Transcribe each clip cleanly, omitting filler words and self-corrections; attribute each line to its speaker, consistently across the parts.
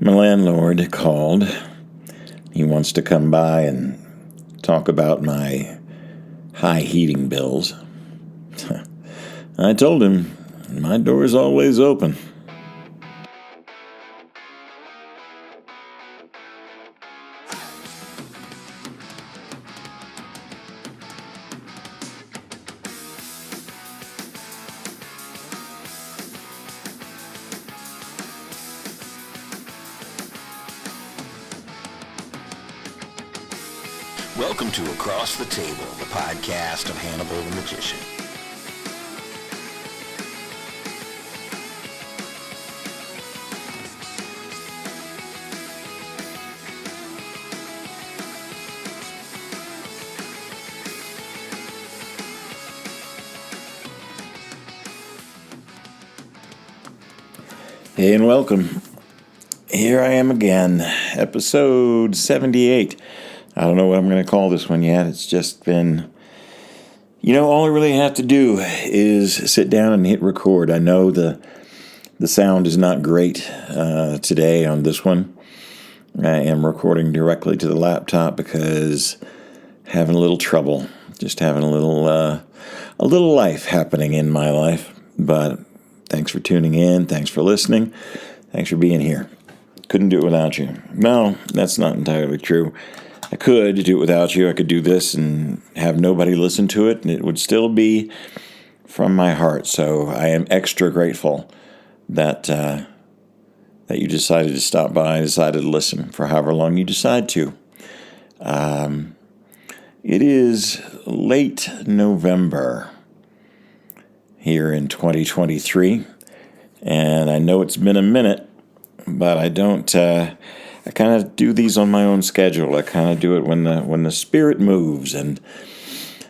Speaker 1: My landlord called. He wants to come by and talk about my high heating bills. I told him my door is always open.
Speaker 2: Welcome to Across the Table, the podcast of Hannibal the Magician.
Speaker 1: Hey, and welcome. Here I am again, episode 78. I don't know what I'm going to call this one yet. It's just been, all I really have to do is sit down and hit record. I know the sound is not great today on this one. I am recording directly to the laptop because having a little trouble, just having a little life happening in my life. But thanks for tuning in. Thanks for listening. Thanks for being here. Couldn't do it without you. No, that's not entirely true. I could do it without you. I could do this and have nobody listen to it, and it would still be from my heart. So I am extra grateful that you decided to stop by, decided to listen for however long you decide to. It is late November here in 2023, and I know it's been a minute, but I don't. I kind of do these on my own schedule. I kind of do it when the spirit moves, and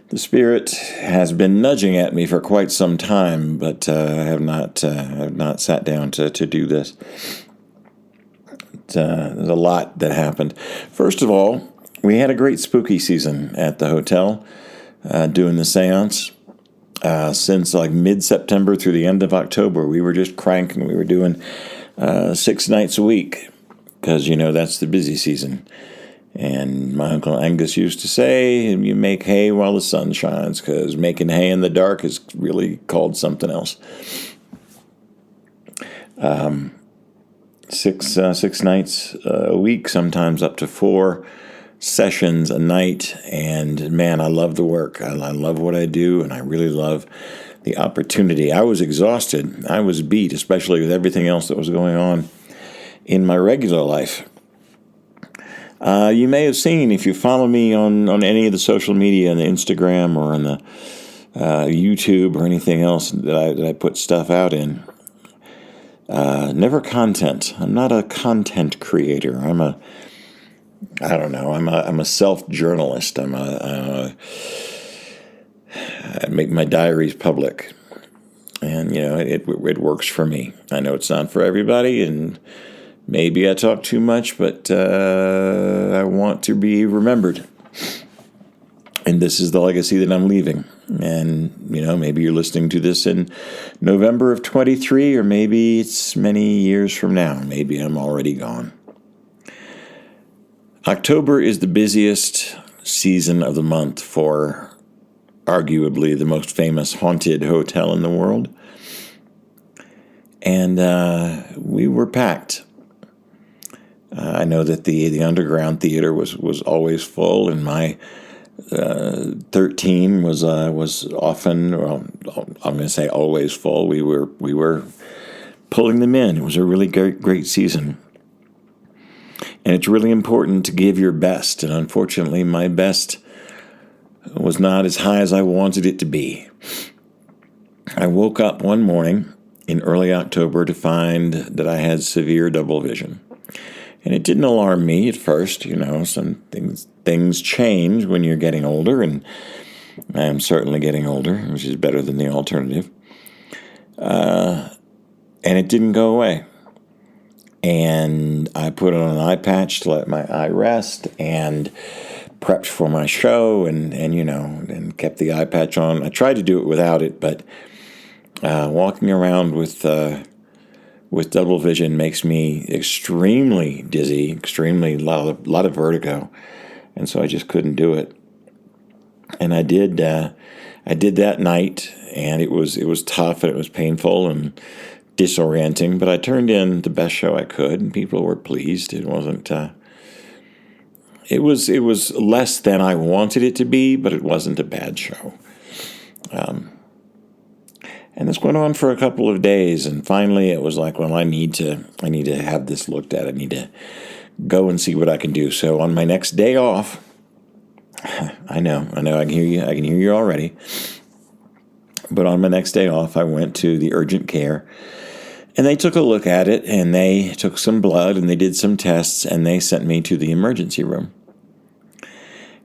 Speaker 1: the spirit has been nudging at me for quite some time, but I have not sat down to do this. There's a lot that happened. First of all, we had a great spooky season at the hotel, doing the seance. Since like mid-September through the end of October, we were just cranking. We were doing 6 nights a week. Because, that's the busy season. And my Uncle Angus used to say, you make hay while the sun shines, because making hay in the dark is really called something else. 6 nights a week, sometimes up to 4 sessions a night. And, man, I love the work. I love what I do, and I really love the opportunity. I was exhausted. I was beat, especially with everything else that was going on in my regular life. You may have seen, if you follow me on any of the social media, on the Instagram or on the YouTube or anything else that I put stuff out in, never content. I'm not a content creator. I'm a self-journalist. I make my diaries public. And, it works for me. I know it's not for everybody, and maybe I talk too much, but I want to be remembered. And this is the legacy that I'm leaving. And, maybe you're listening to this in November of 23, or maybe it's many years from now. Maybe I'm already gone. October is the busiest season of the month for arguably the most famous haunted hotel in the world. And we were packed. I know that the underground theater was always full, and my 13 was often, I'm going to say always full. We were pulling them in. It was a really great season, and it's really important to give your best. And unfortunately, my best was not as high as I wanted it to be. I woke up one morning in early October to find that I had severe double vision. And it didn't alarm me at first. Some things change when you're getting older, and I am certainly getting older, which is better than the alternative. And it didn't go away. And I put on an eye patch to let my eye rest, and prepped for my show, and kept the eye patch on. I tried to do it without it, but walking around with with double vision makes me extremely dizzy, extremely lot of vertigo, and so I just couldn't do it. And I did that night, and it was tough and it was painful and disorienting. But I turned in the best show I could, and people were pleased. It wasn't. It was less than I wanted it to be, but it wasn't a bad show. And this went on for a couple of days, and finally it was like, well, I need to have this looked at. I need to go and see what I can do. So on my next day off, I know, I can hear you already. But on my next day off, I went to the urgent care, and they took a look at it, and they took some blood, and they did some tests, and they sent me to the emergency room.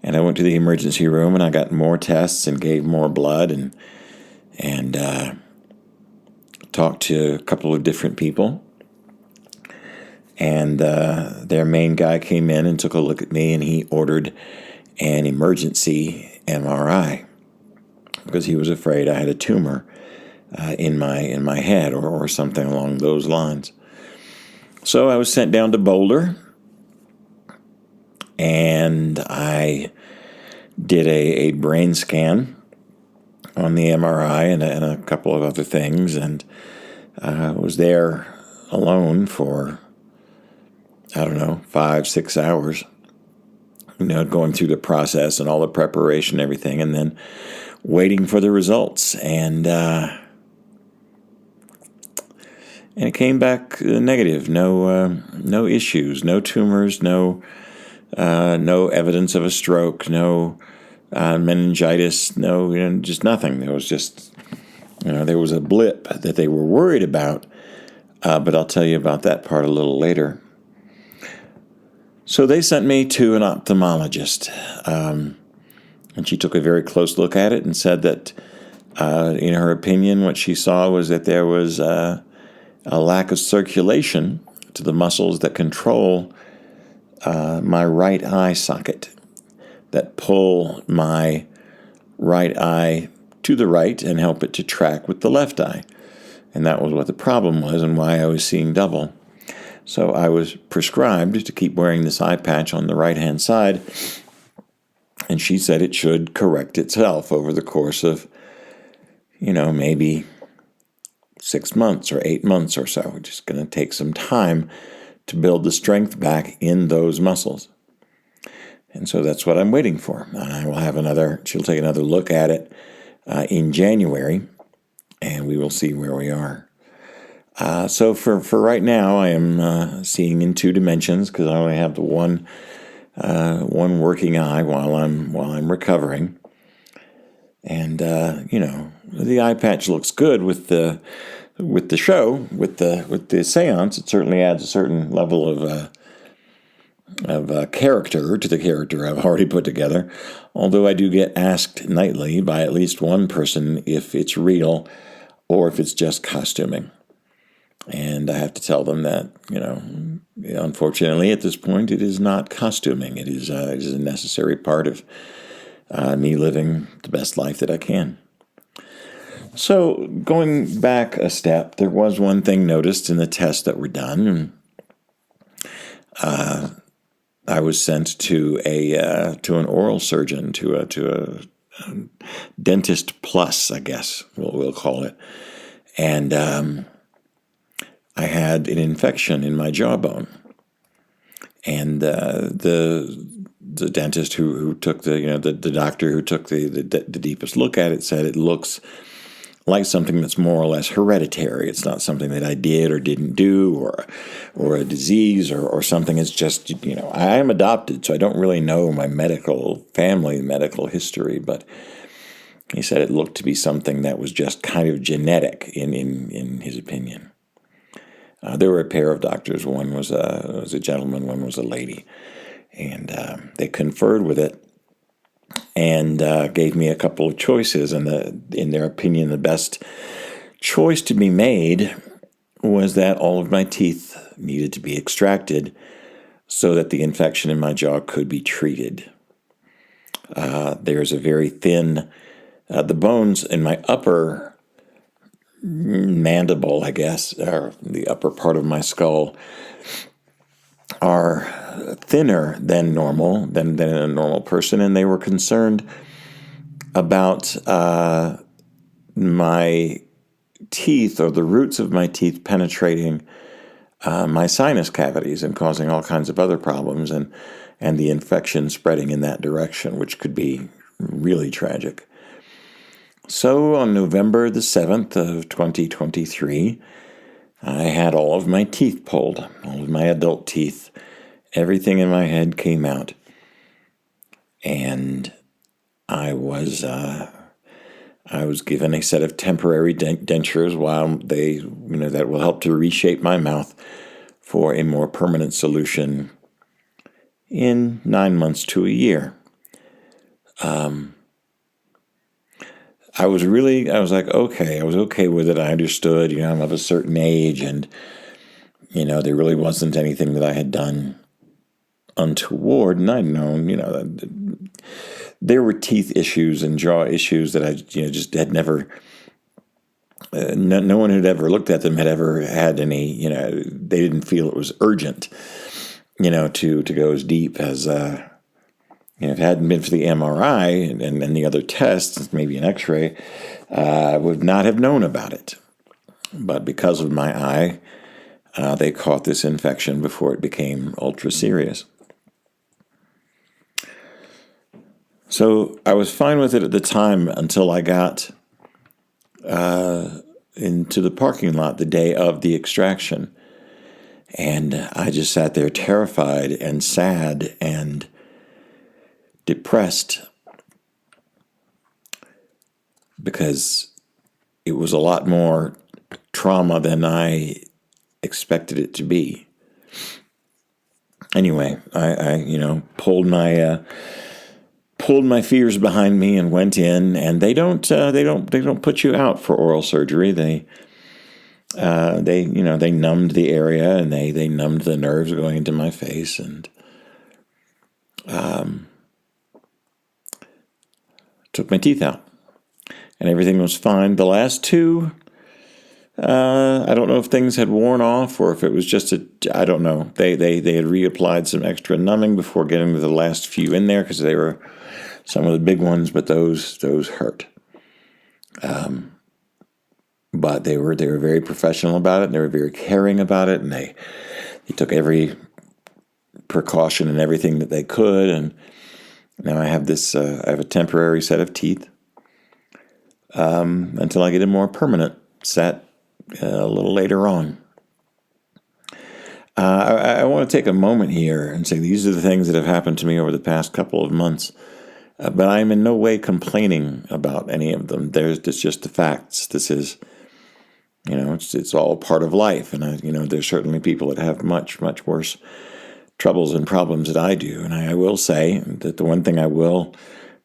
Speaker 1: And I went to the emergency room, and I got more tests and gave more blood, and talked to a couple of different people. And their main guy came in and took a look at me, and he ordered an emergency MRI because he was afraid I had a tumor in my head or something along those lines. So I was sent down to Boulder, and I did a brain scan on the MRI and a couple of other things, and was there alone for, 5-6 hours, going through the process and all the preparation and everything, and then waiting for the results. And it came back negative. No issues, no tumors, no evidence of a stroke, no meningitis, just nothing. There was just, there was a blip that they were worried about, but I'll tell you about that part a little later. So they sent me to an ophthalmologist, and she took a very close look at it and said that, in her opinion, what she saw was that there was a lack of circulation to the muscles that control my right eye socket, that pull my right eye to the right and help it to track with the left eye. And that was what the problem was and why I was seeing double. So I was prescribed to keep wearing this eye patch on the right-hand side, and she said it should correct itself over the course of, maybe 6 months or 8 months or so. It's just going to take some time to build the strength back in those muscles. And so that's what I'm waiting for. I will she'll take another look at it in January, and we will see where we are. So for right now, I am seeing in 2 dimensions because I only have the one working eye while I'm recovering. And the eye patch looks good with the show, with the seance. It certainly adds a certain level of character to the character I've already put together. Although I do get asked nightly by at least one person if it's real or if it's just costuming. And I have to tell them that, unfortunately at this point, it is not costuming. It is a necessary part of me living the best life that I can. So going back a step, there was one thing noticed in the tests that were done. I was sent to an oral surgeon, to a dentist plus, I guess we'll call it, and I had an infection in my jawbone, and the dentist who took the doctor who took the deepest look at it said it looks like something that's more or less hereditary. It's not something that I did or didn't do, or a disease or something. It's just, I am adopted, so I don't really know my medical history, but he said it looked to be something that was just kind of genetic in his opinion. There were a pair of doctors. One was a gentleman, one was a lady, and they conferred with it and gave me a couple of choices. And in their opinion, the best choice to be made was that all of my teeth needed to be extracted so that the infection in my jaw could be treated. There's a very thin, the bones in my upper mandible, I guess, or the upper part of my skull, are thinner than normal, than a normal person, and they were concerned about my teeth, or the roots of my teeth, penetrating my sinus cavities and causing all kinds of other problems, and the infection spreading in that direction, which could be really tragic. So on November the 7th of 2023, I had all of my teeth pulled, all of my adult teeth. Everything in my head came out. And I was given a set of temporary dentures while that will help to reshape my mouth for a more permanent solution in 9 months to a year. I was okay with it. I understood, I'm of a certain age, and, there really wasn't anything that I had done untoward, and I'd known, that there were teeth issues and jaw issues that I, just had never, no one who'd ever looked at them had ever had any, they didn't feel it was urgent, to go as deep as, if it hadn't been for the MRI and the other tests, maybe an X-ray, I would not have known about it. But because of my eye, they caught this infection before it became ultra serious. So I was fine with it at the time until I got into the parking lot the day of the extraction. And I just sat there terrified and sad and depressed, because it was a lot more trauma than I expected it to be. Anyway, I pulled my fears behind me and went in. And they don't put you out for oral surgery. They numbed the area, and they numbed the nerves going into my face, and took my teeth out, and everything was fine. The last two, I don't know if things had worn off or if it was just I don't know. They had reapplied some extra numbing before getting to the last few in there, because they were some of the big ones, but those hurt. But they were very professional about it, and they were very caring about it, and they took every precaution and everything that they could, and now I have this. I have a temporary set of teeth until I get a more permanent set a little later on. I want to take a moment here and say these are the things that have happened to me over the past couple of months, but I am in no way complaining about any of them. It's just the facts. This is, it's all part of life, and there's certainly people that have much, much worse troubles and problems that I do. And I will say that the one thing I will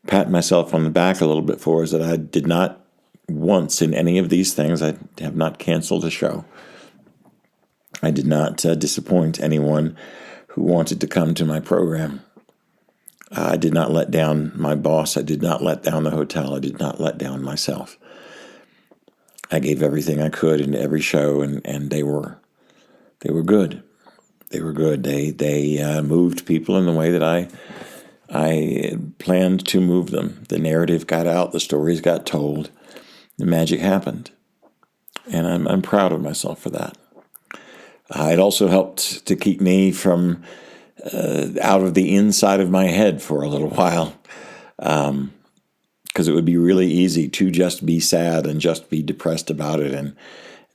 Speaker 1: pat myself on the back a little bit for is that I did not once in any of these things, I have not canceled a show. I did not disappoint anyone who wanted to come to my program. I did not let down my boss. I did not let down the hotel. I did not let down myself. I gave everything I could in every show, and they were good. They were good. They moved people in the way that I planned to move them. The narrative got out. The stories got told. The magic happened, and I'm proud of myself for that. It also helped to keep me from out of the inside of my head for a little while, because it would be really easy to just be sad and just be depressed about it,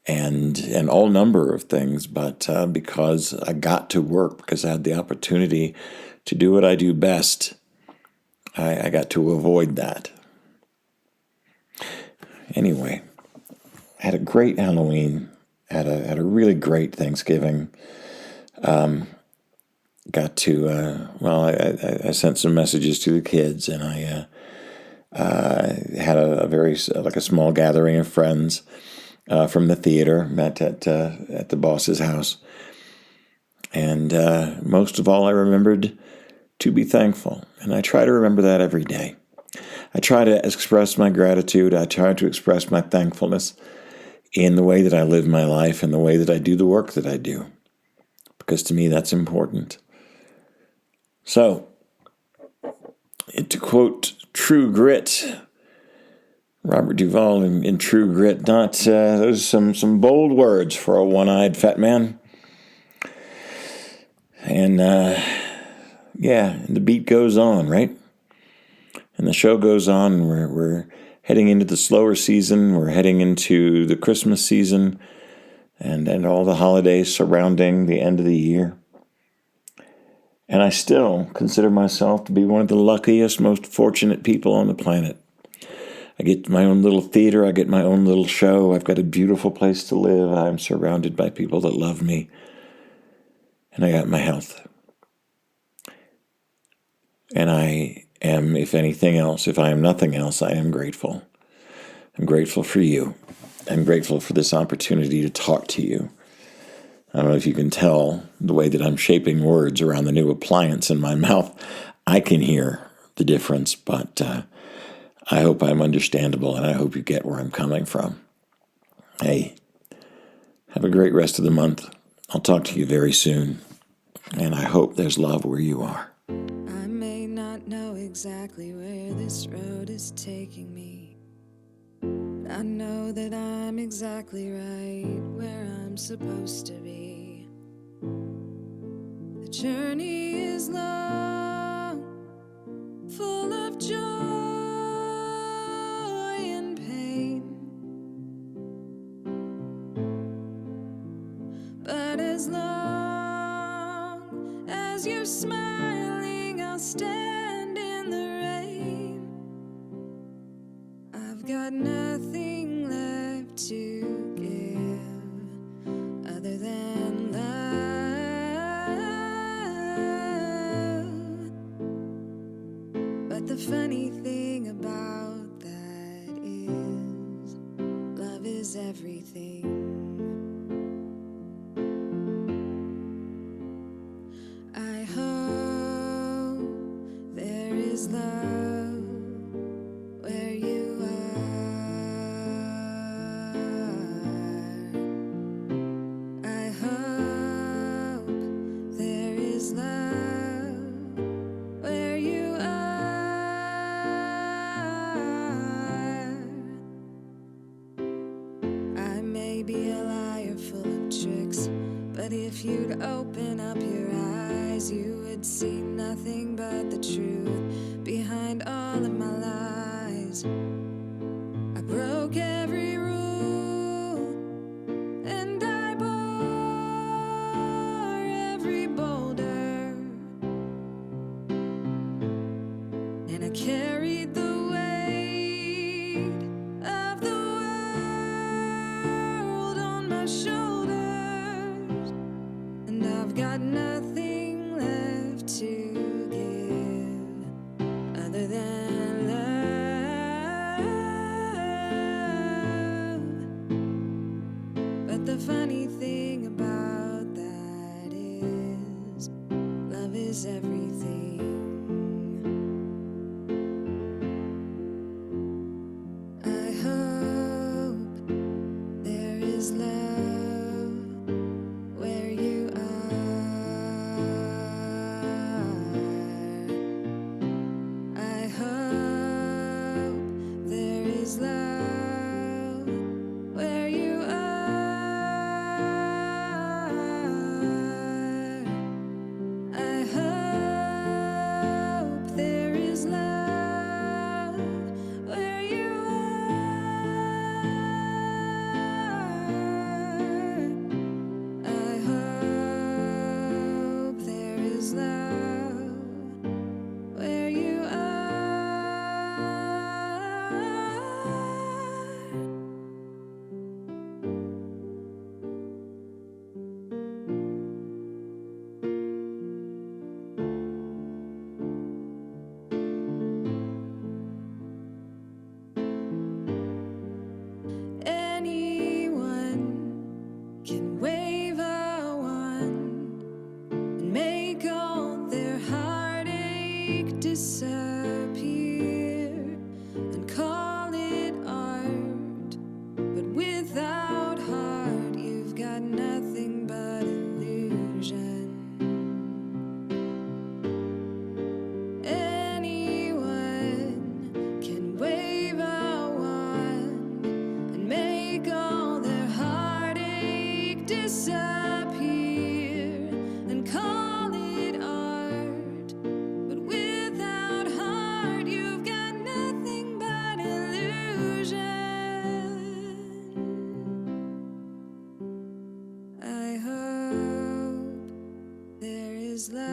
Speaker 1: and all number of things. But because I got to work, because I had the opportunity to do what I do best, I got to avoid that. Anyway, I had a great Halloween, had a really great Thanksgiving. Got to, I sent some messages to the kids, and I had a very, like a small gathering of friends from the theater, met at the boss's house. And most of all, I remembered to be thankful. And I try to remember that every day. I try to express my gratitude. I try to express my thankfulness in the way that I live my life and the way that I do the work that I do. Because to me, that's important. So, to quote True Grit, Robert Duvall in True Grit, those are some bold words for a one-eyed fat man. And, and the beat goes on, right? And the show goes on. We're heading into the slower season. We're heading into the Christmas season and all the holidays surrounding the end of the year. And I still consider myself to be one of the luckiest, most fortunate people on the planet. I get my own little theater. I get my own little show. I've got a beautiful place to live. I'm surrounded by people that love me. And I got my health. And I am, if anything else, if I am nothing else, I am grateful. I'm grateful for you. I'm grateful for this opportunity to talk to you. I don't know if you can tell the way that I'm shaping words around the new appliance in my mouth. I can hear the difference, but I hope I'm understandable, and I hope you get where I'm coming from. Hey, have a great rest of the month. I'll talk to you very soon, and I hope there's love where you are.
Speaker 3: I may not know exactly where this road is taking me, but I know that I'm exactly right where I'm supposed to be. The journey is long, full of joy and pain, but as long as you're smiling, I'll stand in the rain. I've got nothing left to give other than love. But the funny thing about that is, love is everything. I hope there is love where you are. I hope there is love where you are. I may be a liar full of tricks, but if you'd open up your eyes, you would see nothing but the truth behind all of my lies. I broke every rule, and I bore every boulder, and I carried the weight of the world on my shoulders, and I've got nothing left to give other than love. But the funny thing about that is, love is everything. I hope there is love where you are. I hope there is love where you are. I hope is love.